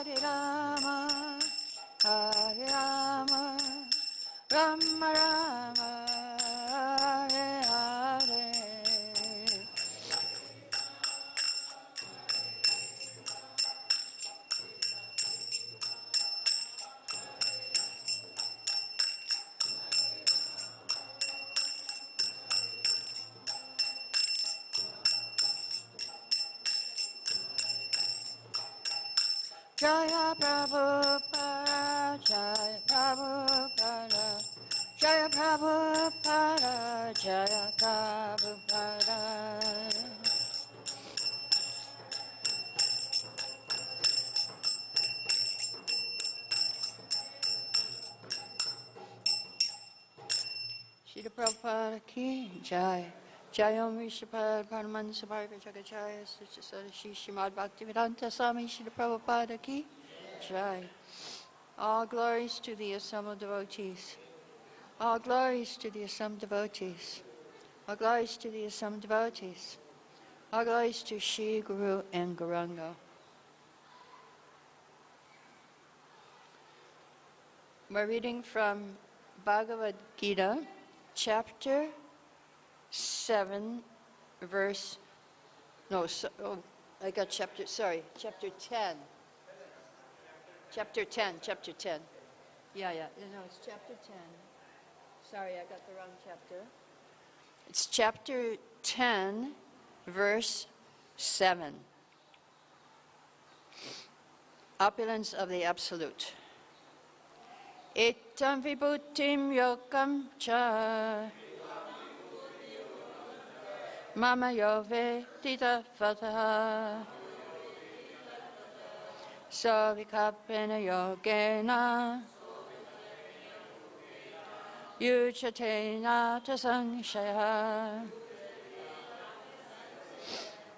Hare Rama, Hare Rama, Rama Rama, Hare Hare. Jaya Prabhupada, Jaya Prabhupada, Jaya Prabhupada, Jaya Prabhupada. Srila Prabhupada ki Jai. Jayam Vishapad Paraman Sabharga Jagajaya Suchasara Śrīmad-Bhāgavatam Swami Srila Prabhupada ki Jai. All glories to the assembled devotees. All glories to the assembled devotees. All glories to the assembled devotees. All glories to Shri Guru and Gauranga. We're reading from Bhagavad-gītā, chapter 7, verse, chapter 10. Chapter 10. Yeah, it's chapter 10. Sorry, I got the wrong chapter. It's chapter 10, verse 7. Opulence of the Absolute. Etāṁ vibhūtiṁ yogam ca mama vetti tattvataḥ vikalpena yogena yujyate nātra saṁśayaḥ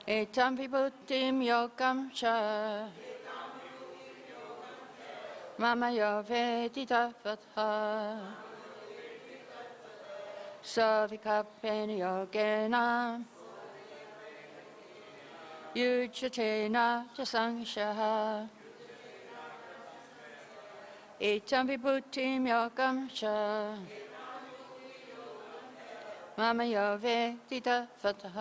etāṁ vibhūtiṁ yogam ca mama vetti tattvataḥ vikalpena yogena yujyate nātra saṁśayaḥ etāṁ vibhūtiṁ yogam ca mama vetti tattvataḥ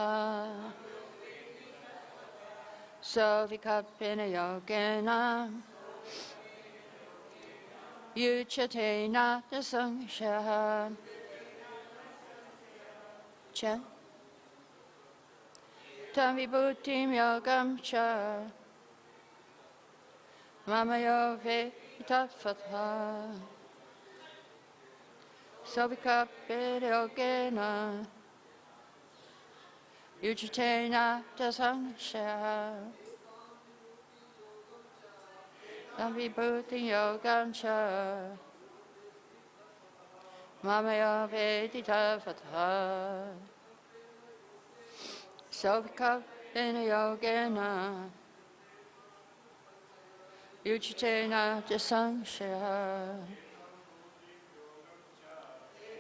vikalpena yogena yujyate nātra saṁśayaḥ. Chant. Etāṁ vibhūtiṁ yogam ca mama vetti tattvataḥ vikalpena yogena yujyate nātra saṁśayaḥ etāṁ vibhūtiṁ yogam ca mama vetti tattvataḥ vikalpena yogena yujyate nātra saṁśayaḥ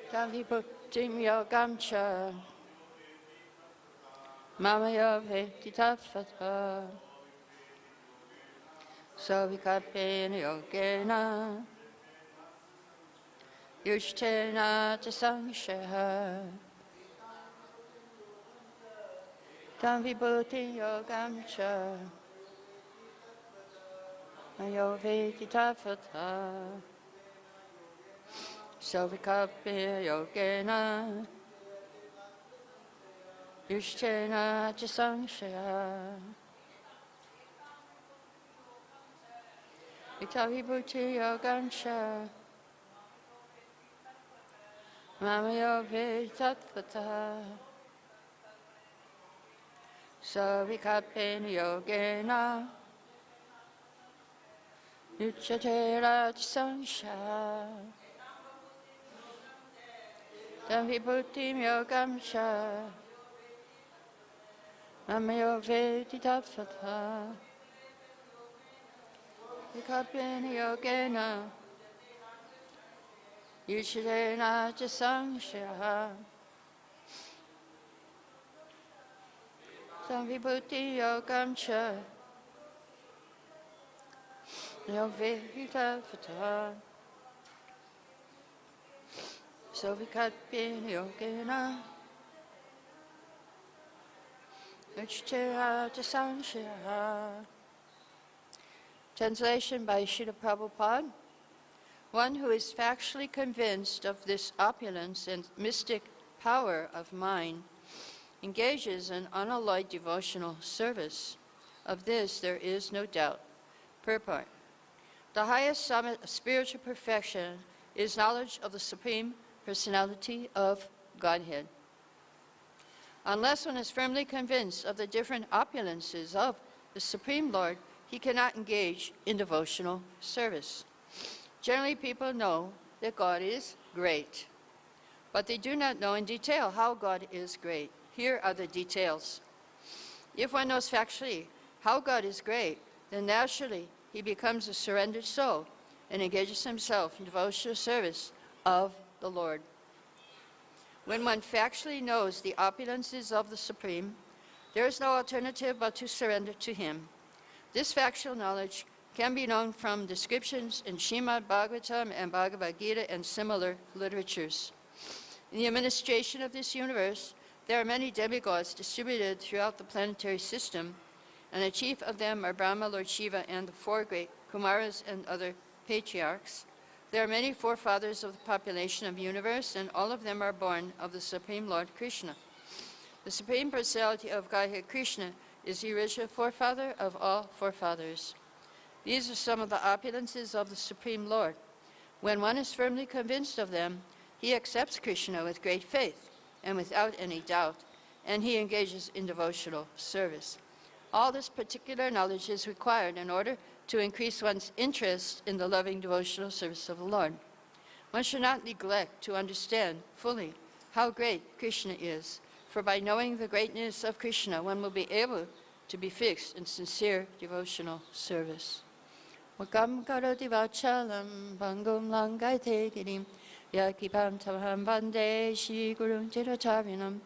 etāṁ vibhūtiṁ yogam ca mama vetti tattvataḥ vikalpena yogena yujyate nātra saṁśayaḥ etāṁ vibhūtiṁ yogam ca mama vetti tattvataḥ vikalpena yogena yujyate nātra saṁśayaḥ etāṁ vibhūtiṁ yogam ca mama vetti tattvataḥ vikalpena yogena yujyate nātra saṁśayaḥ etāṁ vibhūtiṁ yogam ca mama vetti tattvataḥ vikalpena yogena yujyate nātra saṁśayaḥ etāṁ vibhūtiṁ yogam ca vikalpena. So vikalpena yogena. Yujyate saṁśayaḥ. Translation by Srila Prabhupada. One who is factually convinced of this opulence and mystic power of mind engages in unalloyed devotional service. Of this there is no doubt. Purport. The highest summit of spiritual perfection is knowledge of the Supreme Personality of Godhead. Unless one is firmly convinced of the different opulences of the Supreme Lord, he cannot engage in devotional service. Generally, people know that God is great, but they do not know in detail how God is great. Here are the details. If one knows factually how God is great, then naturally he becomes a surrendered soul and engages himself in devotional service of the Lord. When one factually knows the opulences of the Supreme, there is no alternative but to surrender to him. This factual knowledge can be known from descriptions in Śrīmad-Bhāgavatam and Bhagavad-gītā and similar literatures. In the administration of this universe, there are many demigods distributed throughout the planetary system, and the chief of them are Brahma, Lord Shiva, and the four great Kumaras and other patriarchs. There are many forefathers of the population of the universe, and all of them are born of the Supreme Lord Krishna. The Supreme Personality of Godhead Krishna is the original forefather of all forefathers. These are some of the opulences of the Supreme Lord. When one is firmly convinced of them, he accepts Krishna with great faith and without any doubt, and he engages in devotional service. All this particular knowledge is required in order to increase one's interest in the loving devotional service of the Lord. One should not neglect to understand fully how great Krishna is, for by knowing the greatness of Krishna, one will be able to be fixed in sincere devotional service. Yogaṁ karoti vachalam bhangum langaite girim yakipam tamaham bande shri gurum chiracharinam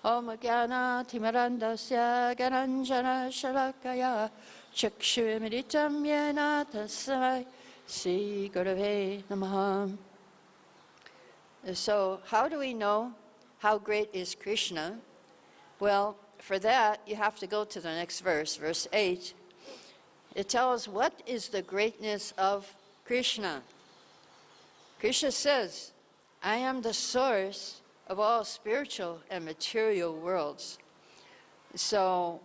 Om Gyana Timarandasya Gyananjana Shalakaya Chakshurmiritam Yena Tasmai Sri Gurave Namaha. So, how do we know how great is Krishna? Well, for that, you have to go to the next verse, verse 8. It tells what is the greatness of Krishna. Krishna says, I am the source of all spiritual and material worlds. So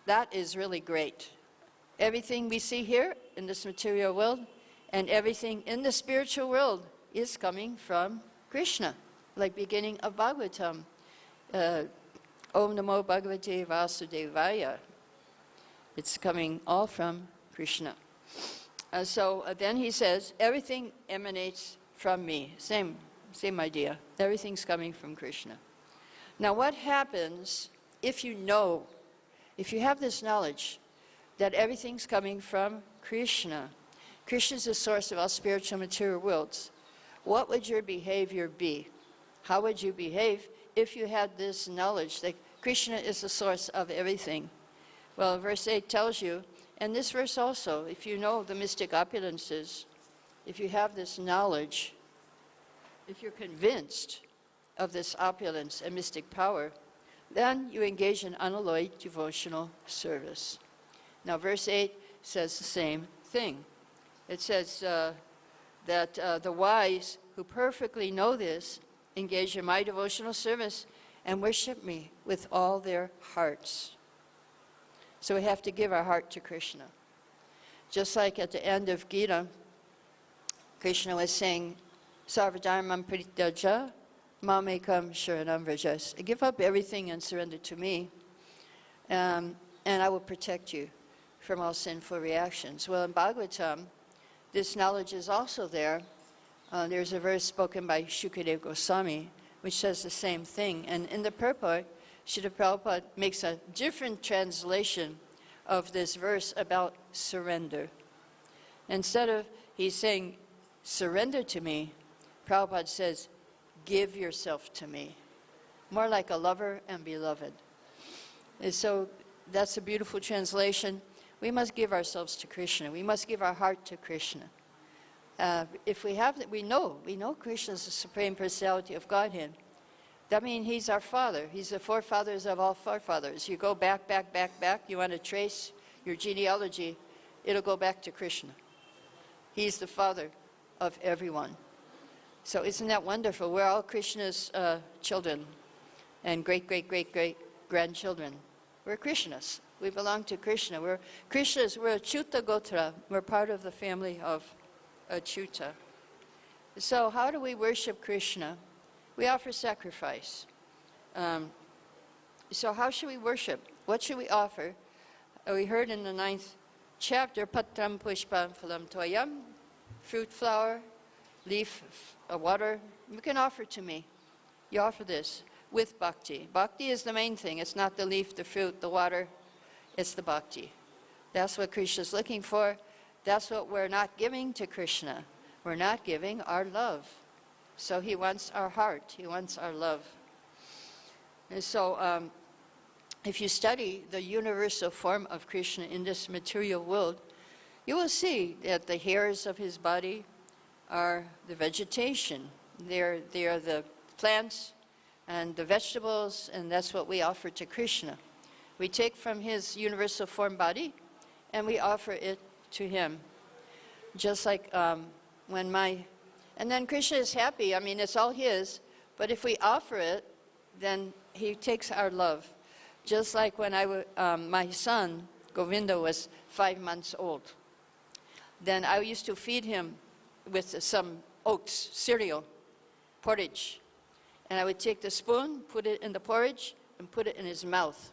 that is really great. Everything we see here in this material world and everything in the spiritual world is coming from Krishna, like beginning of Bhagavatam. Om Namo Bhagavate Vasudevaya. It's coming all from Krishna. So then he says, everything emanates from me. Same idea. Everything's coming from Krishna. Now what happens if you know, if you have this knowledge that everything's coming from Krishna? Krishna is the source of all spiritual material worlds. What would your behavior be? How would you behave if you had this knowledge that Krishna is the source of everything? Well, verse 8 tells you, and this verse also, if you know the mystic opulences, if you have this knowledge, if you're convinced of this opulence and mystic power, then you engage in unalloyed devotional service. Now, verse 8 says the same thing. It says that the wise who perfectly know this engage in my devotional service and worship me with all their hearts. So we have to give our heart to Krishna. Just like at the end of Gita, Krishna was saying, Sarvadharmam prityaja mamekam sharanam vrajas. Give up everything and surrender to me, and I will protect you from all sinful reactions. Well, in Bhagavatam, this knowledge is also there. There's a verse spoken by Shukadeva Goswami, which says the same thing. And in the purport, Srila Prabhupada makes a different translation of this verse about surrender. Instead of, he's saying, surrender to me, Prabhupada says, give yourself to me. More like a lover and beloved. And so that's a beautiful translation. We must give ourselves to Krishna. We must give our heart to Krishna. If we have that, we know Krishna is the Supreme Personality of Godhead. That means He's our Father. He's the forefathers of all forefathers. You go back, you want to trace your genealogy, it'll go back to Krishna. He's the Father of everyone. So isn't that wonderful? We're all Krishna's children and great-great-great-great-grandchildren. We're Krishnas. We belong to Krishna. We're Krishnas. We're Achyuta Gotra. We're part of the family of Achyuta. So how do we worship Krishna? We offer sacrifice. So how should we worship? What should we offer? We heard in the 9th chapter, Patram Pushpam Phalam Toyam, fruit, flower, leaf, water. You can offer to me. You offer this with bhakti. Bhakti is the main thing. It's not the leaf, the fruit, the water. It's the bhakti. That's what Krishna's looking for. That's what we're not giving to Krishna. We're not giving our love. So He wants our heart. He wants our love. And so if you study the universal form of Krishna in this material world, you will see that the hairs of His body are the vegetation. They are the plants and the vegetables, and that's what we offer to Krishna. We take from His universal form body and we offer it to Him. Just like and then Krishna is happy. I mean, it's all His, but if we offer it, then He takes our love. Just like when my son, Govinda, was 5 months old. Then I used to feed him with some oats, cereal, porridge. And I would take the spoon, put it in the porridge, and put it in his mouth.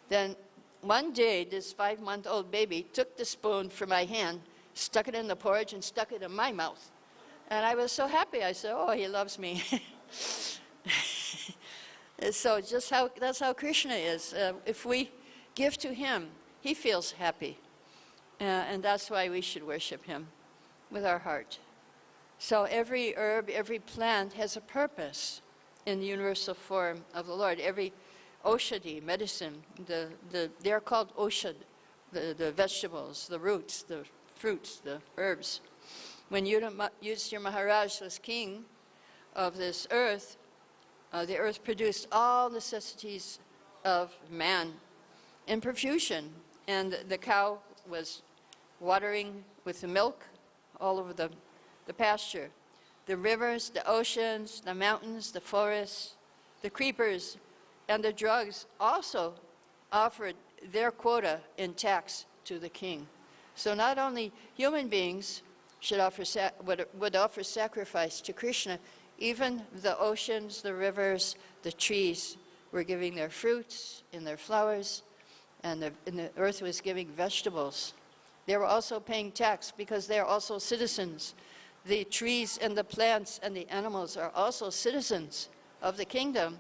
Then one day, this 5-month-old baby took the spoon from my hand, stuck it in the porridge, and stuck it in my mouth. And I was so happy. I said, oh, he loves me. So that's how Krishna is. If we give to Him, He feels happy. And that's why we should worship Him with our heart. So every herb, every plant has a purpose in the universal form of the Lord. Every oshadi, medicine, they're called oshad, the vegetables, the roots, the fruits, the herbs. When Yudhishthira Maharaj was king of this earth, the earth produced all necessities of man in profusion. And the cow was watering with the milk all over the pasture. The rivers, the oceans, the mountains, the forests, the creepers, and the drugs also offered their quota in tax to the king. So not only human beings would offer sacrifice to Krishna, even the oceans, the rivers, the trees were giving their fruits and their flowers, and the earth was giving vegetables. They were also paying tax because they are also citizens. The trees and the plants and the animals are also citizens of the kingdom,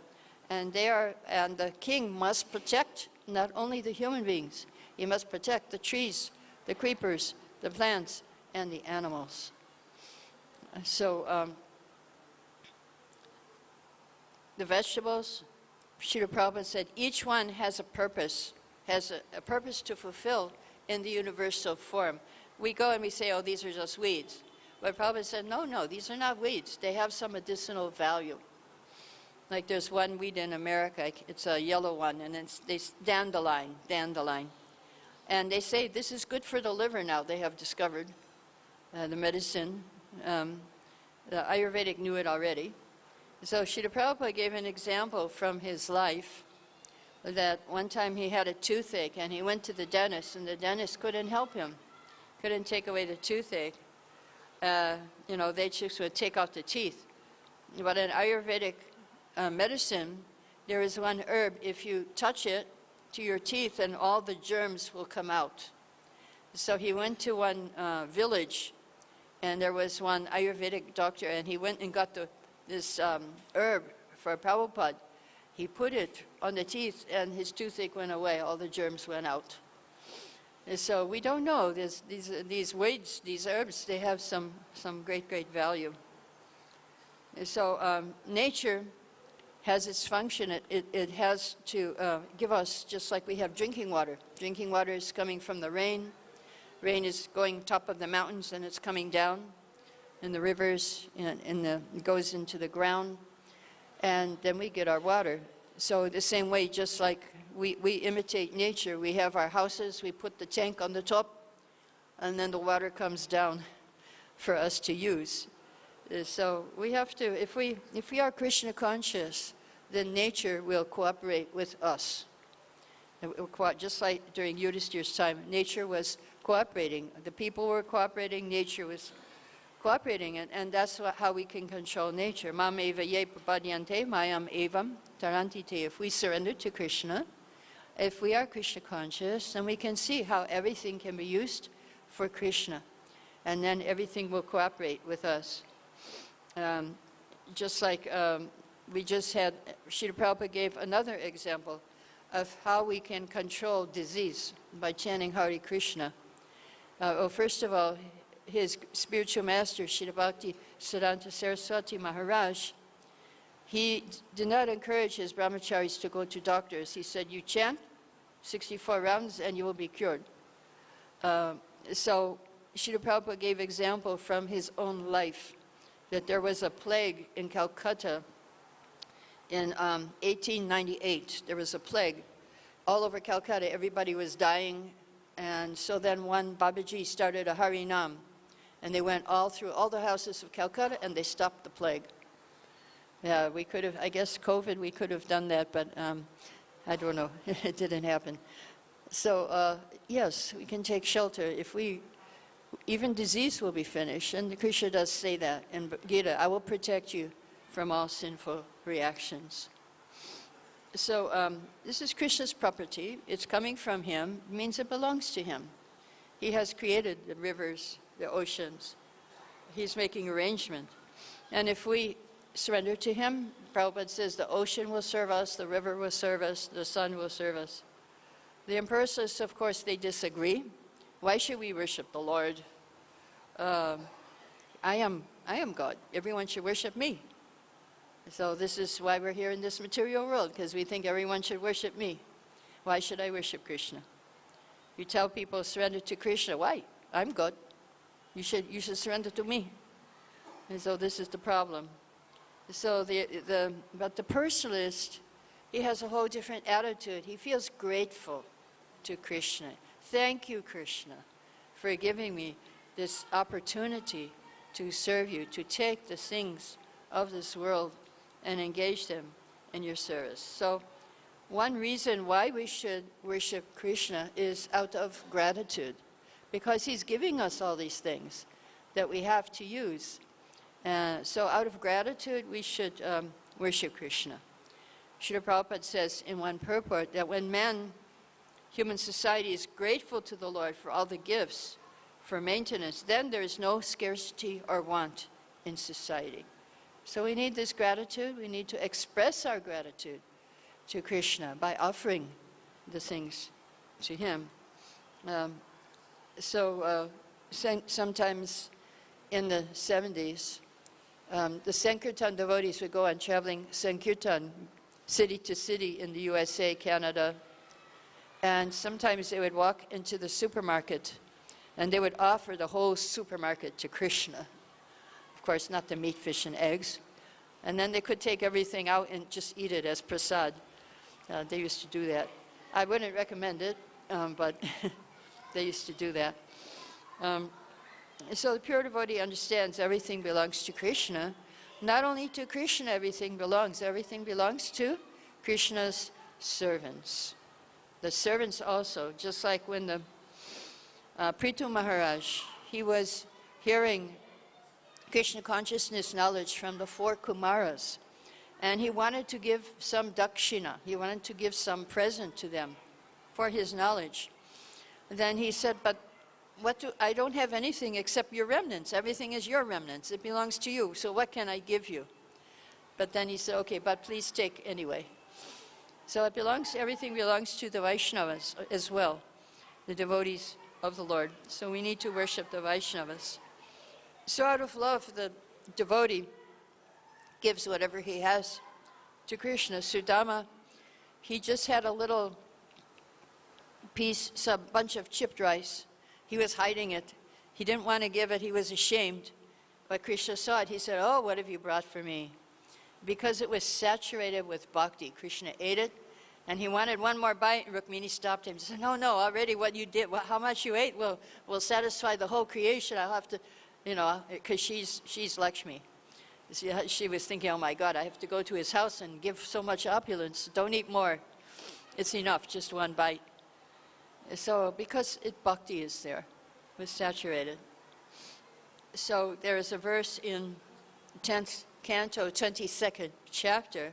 and the king must protect not only the human beings, he must protect the trees, the creepers, the plants, and the animals. So the vegetables, Srila Prabhupada said, each one has a purpose to fulfill in the universal form. We go and we say, oh, these are just weeds. But Prabhupada said, no, these are not weeds. They have some medicinal value. Like there's one weed in America, it's a yellow one, and it's dandelion. And they say this is good for the liver now, they have discovered. The medicine, the Ayurvedic knew it already. So Srila Prabhupada gave an example from his life that one time he had a toothache and he went to the dentist, and the dentist couldn't help him, couldn't take away the toothache. They just would take out the teeth. But in Ayurvedic medicine, there is one herb, if you touch it to your teeth, and all the germs will come out. So he went to one village, and there was one Ayurvedic doctor, and he went and got this herb for Prabhupada. He put it on the teeth, and his toothache went away. All the germs went out. And so we don't know. These weeds, these herbs, they have some great value. And so nature has its function. It has to give us, just like we have drinking water. Drinking water is coming from the rain. Rain is going top of the mountains and it's coming down in the rivers, it goes into the ground, and then we get our water. So the same way, just like we imitate nature, we have our houses, we put the tank on the top, and then the water comes down for us to use. So we have to, if we are Krishna conscious, then nature will cooperate with us. Just like during Yudhishthira's time, nature was cooperating. The people were cooperating, nature was cooperating, and that's how we can control nature. Mam eva ye prapadyante mayam evam taranti te. If we surrender to Krishna, if we are Krishna conscious, then we can see how everything can be used for Krishna, and then everything will cooperate with us. Just like we just had, Srila Prabhupada gave another example of how we can control disease by chanting Hare Krishna. Well, first of all, his spiritual master, Srila Bhakti Siddhanta Saraswati Maharaj, he did not encourage his brahmacharis to go to doctors. He said, you chant 64 rounds and you will be cured. So Srila Prabhupada gave example from his own life that there was a plague in Calcutta in 1898. There was a plague all over Calcutta. Everybody was dying. And so then one Babaji started a Harinam. And they went all through all the houses of Calcutta and they stopped the plague. Yeah, we could have, I guess COVID, we could have done that, but I don't know. It didn't happen. So yes, we can take shelter. If we, even disease will be finished. And Krishna does say that in Gita, I will protect you from all sinful reactions. So this is Krishna's property. It's coming from him. It means it belongs to him. He has created the rivers, the oceans. He's making arrangement. And if we surrender to him, Prabhupada says the ocean will serve us, the river will serve us, the sun will serve us. The empiricists, of course, they disagree. Why should we worship the Lord? I am God. Everyone should worship me. So this is why we're here in this material world, because we think everyone should worship me. Why should I worship Krishna? You tell people surrender to Krishna. Why? I'm God. You should surrender to me. And so this is the problem. So but the personalist, he has a whole different attitude. He feels grateful to Krishna. Thank you, Krishna, for giving me this opportunity to serve you, to take the things of this world and engage them in your service. So one reason why we should worship Krishna is out of gratitude, because he's giving us all these things that we have to use. So out of gratitude, we should worship Krishna. Srila Prabhupada says in one purport that when human society is grateful to the Lord for all the gifts, for maintenance, then there is no scarcity or want in society. So we need this gratitude. We need to express our gratitude to Krishna by offering the things to him. Sometimes in the 70s, the Sankirtan devotees would go on traveling Sankirtan city to city in the USA, Canada, and sometimes they would walk into the supermarket and they would offer the whole supermarket to Krishna. Of course, not the meat, fish, and eggs. And then they could take everything out and just eat it as prasad. They used to do that. I wouldn't recommend it, but they used to do that. So the pure devotee understands everything belongs to Krishna. Not only to Krishna everything belongs to Krishna's servants. The servants also, just like when the Prithu Maharaj, he was hearing Krishna consciousness knowledge from the 4 Kumaras, and he wanted to give some dakshina, he wanted to give some present to them for his knowledge. And then he said, but I don't have anything except your remnants. Everything is your remnants. It belongs to you. So what can I give you? But then he said, okay, but please take anyway. So everything belongs to the Vaishnavas as well, the devotees of the Lord. So we need to worship the Vaishnavas. So out of love, the devotee gives whatever he has to Krishna. Sudama, he just had a little piece, some bunch of chipped rice. He was hiding it. He didn't want to give it. He was ashamed. But Krishna saw it. He said, "Oh, what have you brought for me?" Because it was saturated with bhakti. Krishna ate it, and he wanted one more bite. Rukmini stopped him. He said, "No, already what you did, how much you ate will satisfy the whole creation. I'll have to, because she's Lakshmi." She was thinking, "Oh my God, I have to go to his house and give so much opulence. Don't eat more. It's enough, just one bite." So, because bhakti is there, it was saturated. So, there is a verse in 10th Canto, 22nd chapter.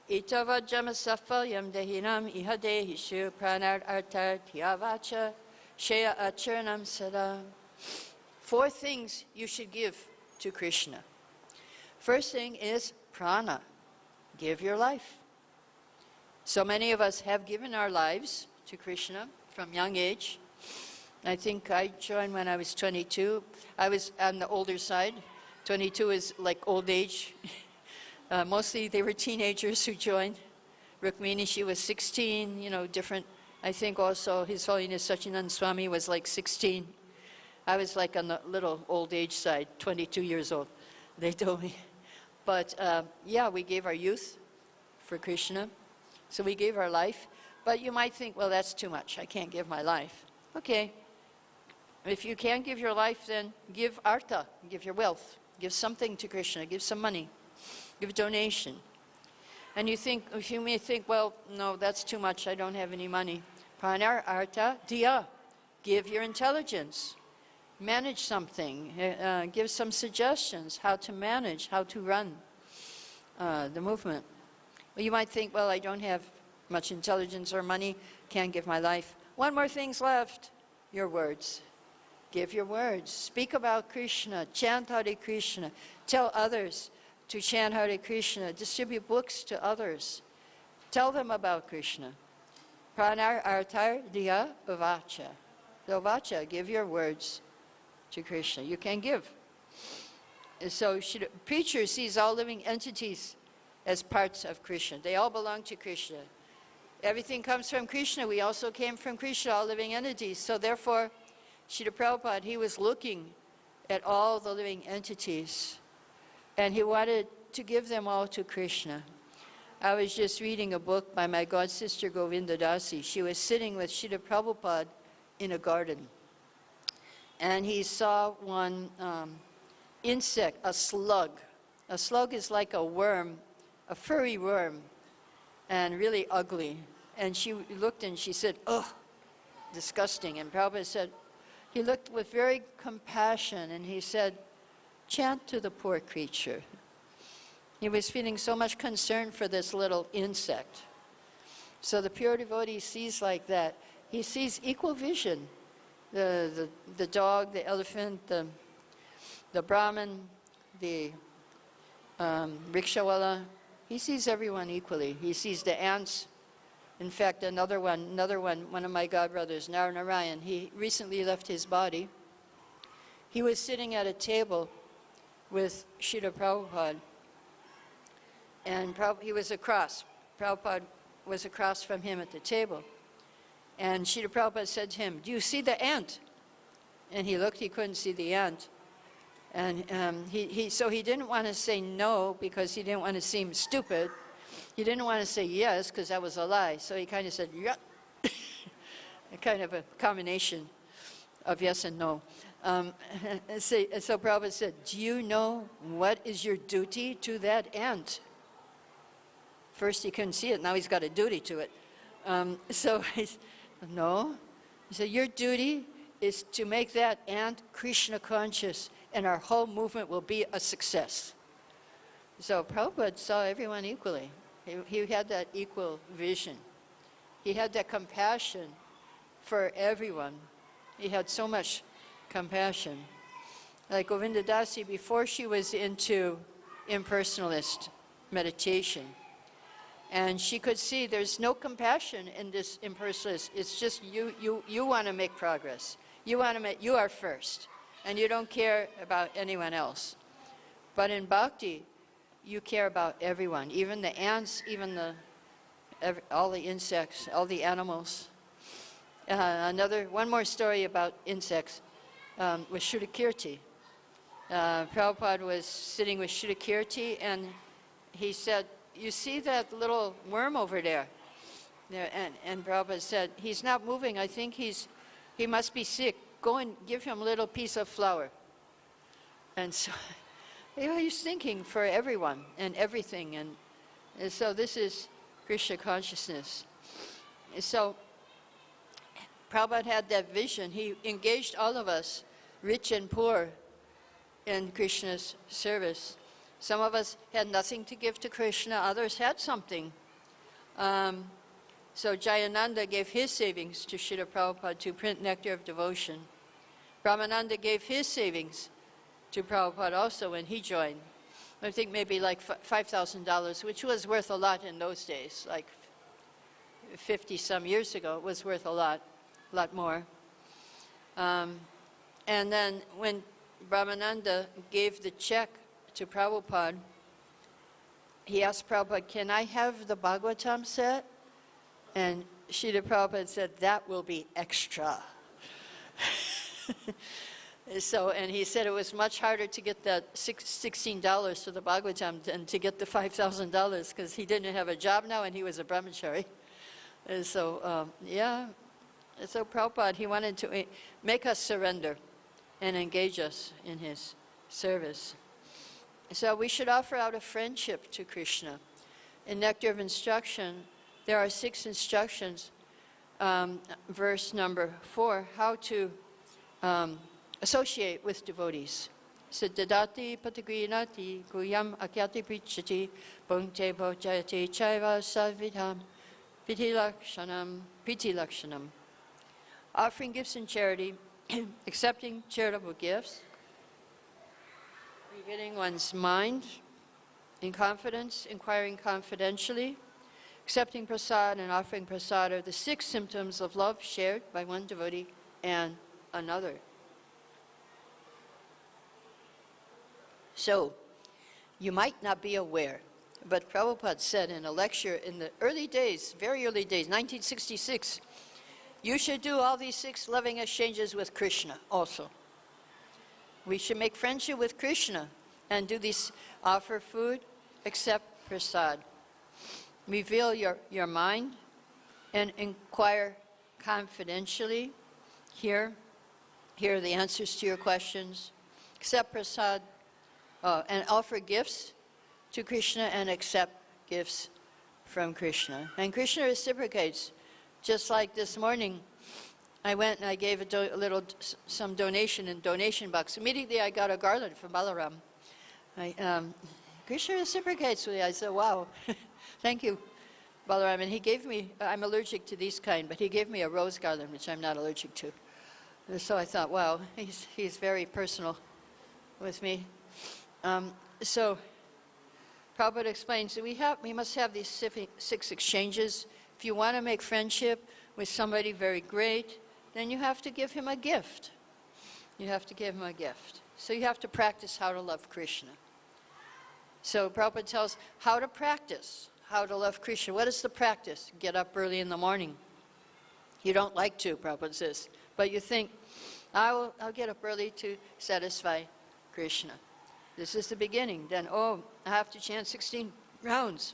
Itavajjama safalyam dehinam ihadehishu pranar artar tyavacha shaya achernam sada. 4 things you should give to Krishna. First thing is prana. Give your life. So many of us have given our lives to Krishna from young age. I think I joined when I was 22. I was on the older side. 22 is like old age. Mostly they were teenagers who joined. Rukmini, she was 16, different. I think also His Holiness Sachinand Swami was like 16. I was like on the little old age side, 22 years old, they told me. But we gave our youth for Krishna. So we gave our life. But you might think, well, that's too much. I can't give my life. Okay. If you can't give your life, then give artha, give your wealth. Give something to Krishna, give some money, give donation. And you may think, well, no, that's too much, I don't have any money. Pranar artha diya, give your intelligence. Manage something, give some suggestions how to manage, how to run the movement. Well, you might think, well, I don't have much intelligence or money, can't give my life. One more thing's left, your words. Give your words. Speak about Krishna. Chant Hare Krishna. Tell others to chant Hare Krishna. Distribute books to others. Tell them about Krishna. Pranar artar diya vacha. So vacha, give your words to Krishna. You can give. So preacher sees all living entities as parts of Krishna. They all belong to Krishna. Everything comes from Krishna. We also came from Krishna, all living entities. So therefore, Srila Prabhupada, he was looking at all the living entities, and he wanted to give them all to Krishna. I was just reading a book by my god sister Govinda Dasi. She was sitting with Srila Prabhupada in a garden, and he saw one insect, a slug. A slug is like a worm, a furry worm, and really ugly. And she looked and she said, "Oh, disgusting." And Prabhupada said, he looked with very compassion and he said, "Chant to the poor creature." He was feeling so much concern for this little insect. So the pure devotee sees like that. He sees equal vision. The dog, the elephant, the Brahmin, the rickshawala. He sees everyone equally. He sees the ants. In fact, another one, one of my godbrothers, Narayani, he recently left his body. He was sitting at a table with Srila Prabhupada, and he was across. Prabhupada was across from him at the table. And Srila Prabhupada said to him, "Do you see the ant?" And he looked, he couldn't see the ant. And so he didn't want to say no because he didn't want to seem stupid. He didn't want to say yes because that was a lie. So he kind of said, "Yeah." A kind of a combination of yes and no. So Prabhupada said, "Do you know what is your duty to that ant?" First he couldn't see it, now he's got a duty to it. So he said, "No." He said, "Your duty is to make that ant Krishna conscious, and our whole movement will be a success." So Prabhupada saw everyone equally. He had that equal vision. He had that compassion for everyone. He had so much compassion. Like Govinda Dasi, before she was into impersonalist meditation, and she could see there's no compassion in this impersonalist. It's just you want to make progress. You are first, and you don't care about anyone else. But in bhakti, you care about everyone, even the ants, even all the insects, all the animals. One more story about insects was Shuddhakirti. Prabhupada was sitting with Shuddhakirti, and he said, "You see that little worm over there?" And Prabhupada said, "He's not moving. I think he must be sick. Go and give him a little piece of flour." And so he's thinking for everyone and everything. And so this is Krishna consciousness. So Prabhupada had that vision. He engaged all of us, rich and poor, in Krishna's service. Some of us had nothing to give to Krishna, others had something. So Jayananda gave his savings to Srila Prabhupada to print Nectar of Devotion. Brahmananda gave his savings to Prabhupada also when he joined. I think maybe like $5,000, which was worth a lot in those days, like 50-some years ago. It was worth a lot more. And then when Brahmananda gave the check to Prabhupada, he asked Prabhupada, "Can I have the Bhagavatam set?" And Srila Prabhupada said, "That will be extra." And he said it was much harder to get that $16 for the Bhagavatam than to get the $5,000, because he didn't have a job now and he was a brahmachari. And so, so Prabhupada, he wanted to make us surrender and engage us in his service. So we should offer out a friendship to Krishna. In Nectar of Instruction, there are 6 instructions, verse number 4, how to associate with devotees. Siddhadati patagrinati guyam akyati prichati bhunte yujyate chaiva savidham priti lakshanam. Offering gifts in charity, accepting charitable gifts, beginning one's mind in confidence, inquiring confidentially, accepting prasad and offering prasad are the 6 symptoms of love shared by one devotee and another. So, you might not be aware, but Prabhupada said in a lecture in the early days, very early days, 1966, you should do all these 6 loving exchanges with Krishna also. We should make friendship with Krishna and do these, offer food, accept prasad. Reveal your mind and inquire confidentially. Here are the answers to your questions. Accept prasad and offer gifts to Krishna and accept gifts from Krishna. And Krishna reciprocates. Just like this morning, I went and I gave some donation in donation box. Immediately I got a garland from Balaram. Krishna reciprocates with me. I said, "Wow, thank you, Balaram." And he gave me, I'm allergic to these kind, but he gave me a rose garland, which I'm not allergic to. And so I thought, wow, he's very personal with me. So Prabhupada explains that we must have these 6 exchanges. If you want to make friendship with somebody very great, then you have to give him a gift. You have to give him a gift. So you have to practice how to love Krishna. So Prabhupada tells how to practice how to love Krishna. What is the practice? Get up early in the morning. You don't like to, Prabhupada says, but you think, I'll get up early to satisfy Krishna. This is the beginning. Then, I have to chant 16 rounds.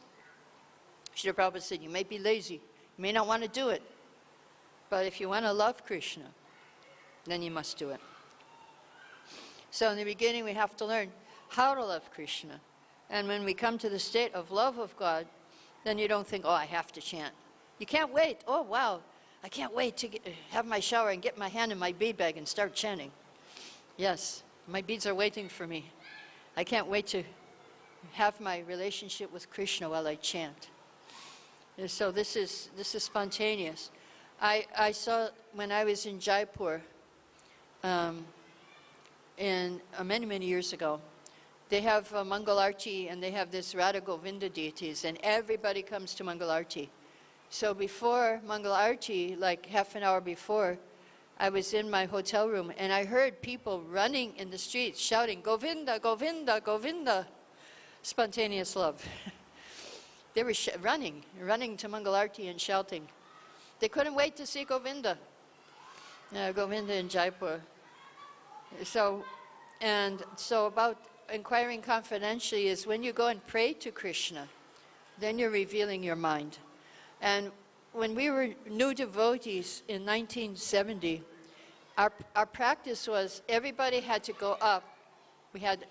Srila Prabhupada said, you may be lazy. You may not want to do it. But if you want to love Krishna, then you must do it. So in the beginning, we have to learn how to love Krishna. And when we come to the state of love of God, then you don't think, I have to chant. You can't wait. Oh, wow. I can't wait to have my shower and get my hand in my bead bag and start chanting. Yes, my beads are waiting for me. I can't wait to have my relationship with Krishna while I chant. And so this is spontaneous. I saw when I was in Jaipur, many years ago, they have a Mangal Arti and they have this Radha Govinda deities, and everybody comes to Mangal Arti. So before Mangal Arti, like half an hour before, I was in my hotel room and I heard people running in the streets shouting, Govinda, Govinda, Govinda. spontaneous love. They were running to Mangalarti and shouting. They couldn't wait to see Govinda. Govinda in Jaipur. So about inquiring confidentially is when you go and pray to Krishna, then you're revealing your mind. And when we were new devotees in 1970, our practice was everybody had to go up.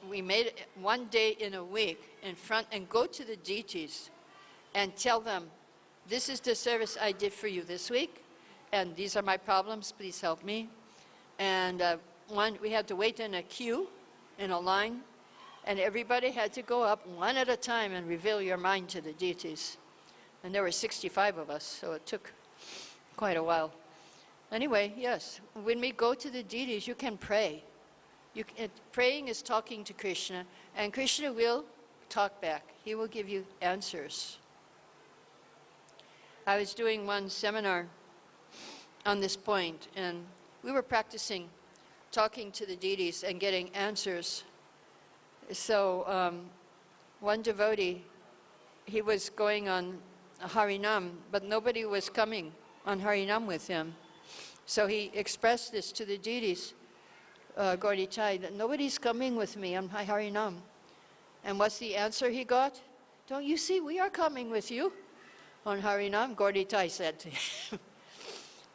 We made it one day in a week in front and go to the deities and tell them, this is the service I did for you this week, and these are my problems, please help me. And we had to wait in a queue, in a line, and everybody had to go up one at a time and reveal your mind to the deities. And there were 65 of us, so it took quite a while. Anyway, yes, when we go to the deities, you can pray. Praying is talking to Krishna, and Krishna will talk back. He will give you answers. I was doing one seminar on this point, and we were practicing talking to the deities and getting answers. So one devotee, he was going on Harinam, but nobody was coming on Harinam with him. So he expressed this to the deities, Gauditai, that nobody's coming with me on my Harinam. And what's the answer he got? Don't you see, we are coming with you on Harinam, Gauditai said to him.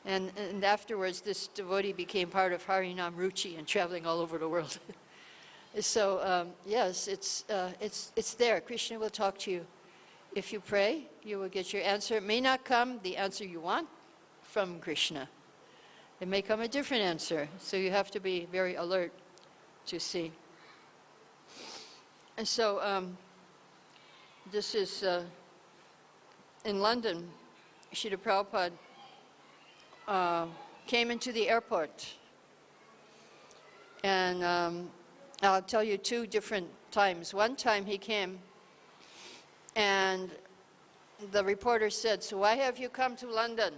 And afterwards, this devotee became part of Harinam Ruchi and traveling all over the world. So yes, it's there. Krishna will talk to you. If you pray, you will get your answer. It may not come the answer you want from Krishna. It may come a different answer. So you have to be very alert to see. And so this is in London. Srila Prabhupada came into the airport. And I'll tell you two different times. One time he came and the reporter said, so why have you come to London?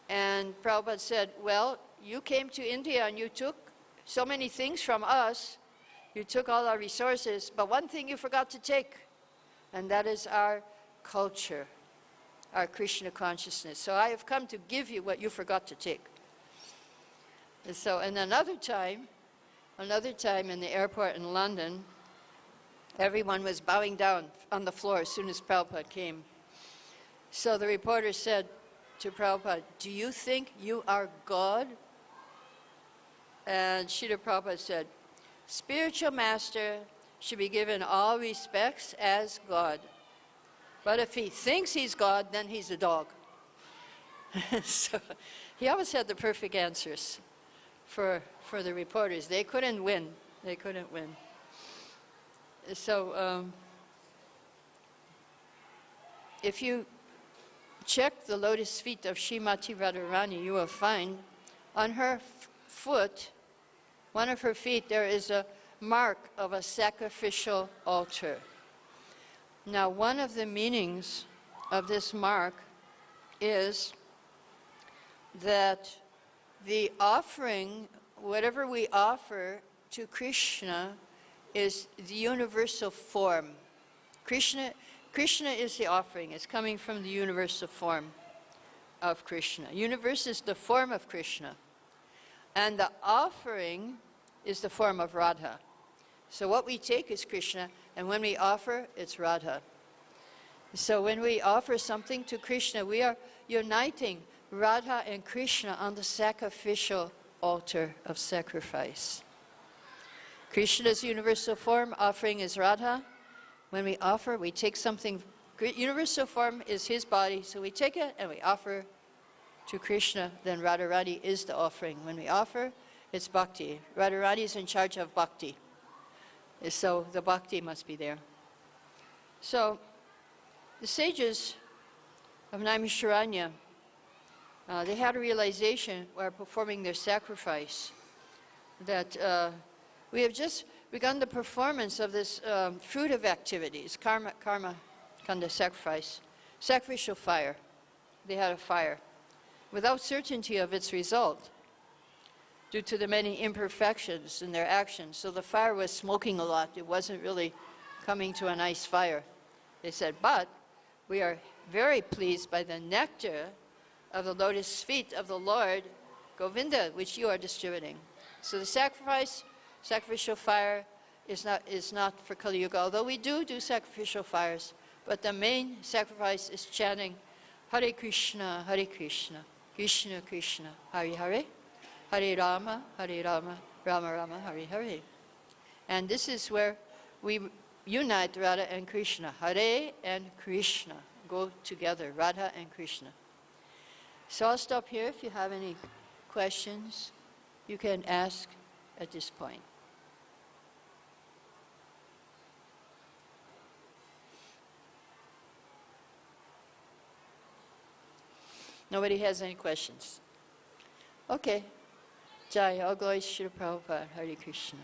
And Prabhupada said, well, you came to India and you took so many things from us. You took all our resources, but one thing you forgot to take, and that is our culture, our Krishna consciousness. So I have come to give you what you forgot to take. And so, and another time in the airport in London, everyone was bowing down on the floor as soon as Prabhupada came. So the reporter said to Prabhupada, do you think you are God? And Srila Prabhupada said, spiritual master should be given all respects as God. But if he thinks he's God, then he's a dog. So he always had the perfect answers for the reporters. They couldn't win. They couldn't win. So if you check the lotus feet of Srimati Radharani, you will find on her foot, one of her feet, there is a mark of a sacrificial altar. Now, one of the meanings of this mark is that the offering, whatever we offer to Krishna, is the universal form. Krishna is the offering. It's coming from the universal form of Krishna. Universe is the form of Krishna. And the offering is the form of Radha. So what we take is Krishna, and when we offer, it's Radha. So when we offer something to Krishna, we are uniting Radha and Krishna on the sacrificial altar of sacrifice. Krishna's universal form, offering is Radha. When we offer, we take something, universal form is his body, so we take it and we offer to Krishna, then Radharani is the offering. When we offer, it's bhakti. Radharani is in charge of bhakti. So the bhakti must be there. So the sages of Naimisharanya, they had a realization while performing their sacrifice that we have just begun the performance of this fruitive activities, karma kanda sacrifice, sacrificial fire. They had a fire without certainty of its result due to the many imperfections in their actions. So the fire was smoking a lot. It wasn't really coming to a nice fire. They said, but we are very pleased by the nectar of the lotus feet of the Lord Govinda, which you are distributing. So the sacrificial fire is not for Kali Yuga, although we do sacrificial fires, but the main sacrifice is chanting Hare Krishna, Krishna Krishna, Hare Hare, Hare Rama, Rama Rama, Hare Hare. And this is where we unite Radha and Krishna. Hare and Krishna go together, Radha and Krishna. So I'll stop here. If you have any questions, you can ask at this point. Nobody has any questions? Okay. Jai, all glories to Srila Prabhupada. Hare Krishna.